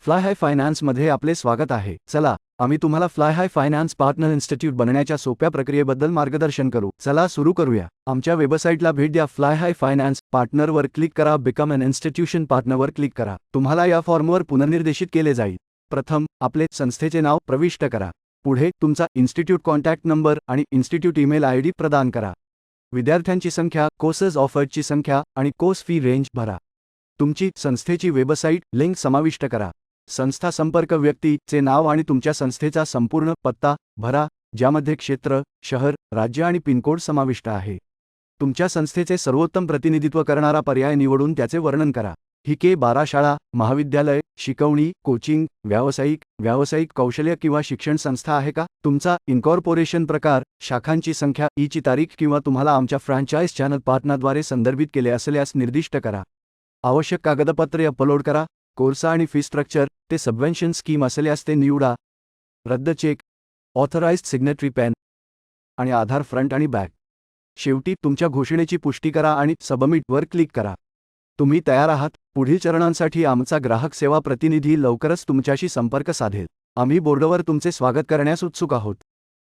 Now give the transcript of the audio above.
Fly हाय फायनान्समध्ये आपले स्वागत आहे. चला, आम्ही तुम्हाला फ्लाय हाय फायनान्स पार्टनर इन्स्टिट्यूट बनण्याच्या सोप्या प्रक्रियेबद्दल मार्गदर्शन करू. चला सुरू करूया. आमच्या वेबसाईटला भेट द्या. फ्लाय हाय फायनान्स पार्टनरवर क्लिक करा. बिकम अन इन्स्टिट्यूशन पार्टनरवर क्लिक करा. तुम्हाला या फॉर्मवर पुनर्निर्देशित केले जाईल. प्रथम, आपले संस्थेचे नाव प्रविष्ट करा. पुढे, तुमचा इन्स्टिट्यूट कॉन्टॅक्ट नंबर आणि इन्स्टिट्यूट ईमेल आयडी प्रदान करा. विद्यार्थ्यांची संख्या, कोर्सेस ऑफर्डची संख्या आणि कोर्स फी रेंज भरा. तुमची संस्थेची वेबसाईट लिंक समाविष्ट करा. संस्था संपर्क व्यक्ती चे नाव आणि तुमच्या संस्थेचा संपूर्ण पत्ता भरा, ज्यामध्ये क्षेत्र, शहर, राज्य आणि पिनकोड समाविष्ट आहे. तुमच्या संस्थेचे सर्वोत्तम प्रतिनिधित्व करणारा पर्याय निवडून त्याचे वर्णन करा. ही के-12 शाळा, महाविद्यालय, शिकवणी, कोचिंग, व्यावसायिक कौशल्य किंवा शिक्षण संस्था आहे का? तुमचा इन्कॉर्पोरेशन प्रकार, शाखांची संख्या, ईची तारीख किंवा तुम्हाला आमच्या फ्रँचाइज चॅनल पार्टनरद्वारे संदर्भित केले असल्यास निर्दिष्ट करा. आवश्यक कागदपत्रे अपलोड करा. कोर्स आणि फी स्ट्रक्चर ते सबवेन्शन स्कीम असल्यास ते निवडा. रद्द चेक, ऑथराइज्ड सिग्नेटरी पेन आणि आधार फ्रंट आणि बॅक. शेवटी, तुमच्या घोषणेची पुष्टी करा आणि सबमिटवर क्लिक करा. तुम्ही तयार आहात. पुढील चरणांसाठी आमचा ग्राहक सेवा प्रतिनिधी लवकरच तुमच्याशी संपर्क साधेल. आम्ही बोर्डवर तुमचे स्वागत करण्यास उत्सुक आहोत.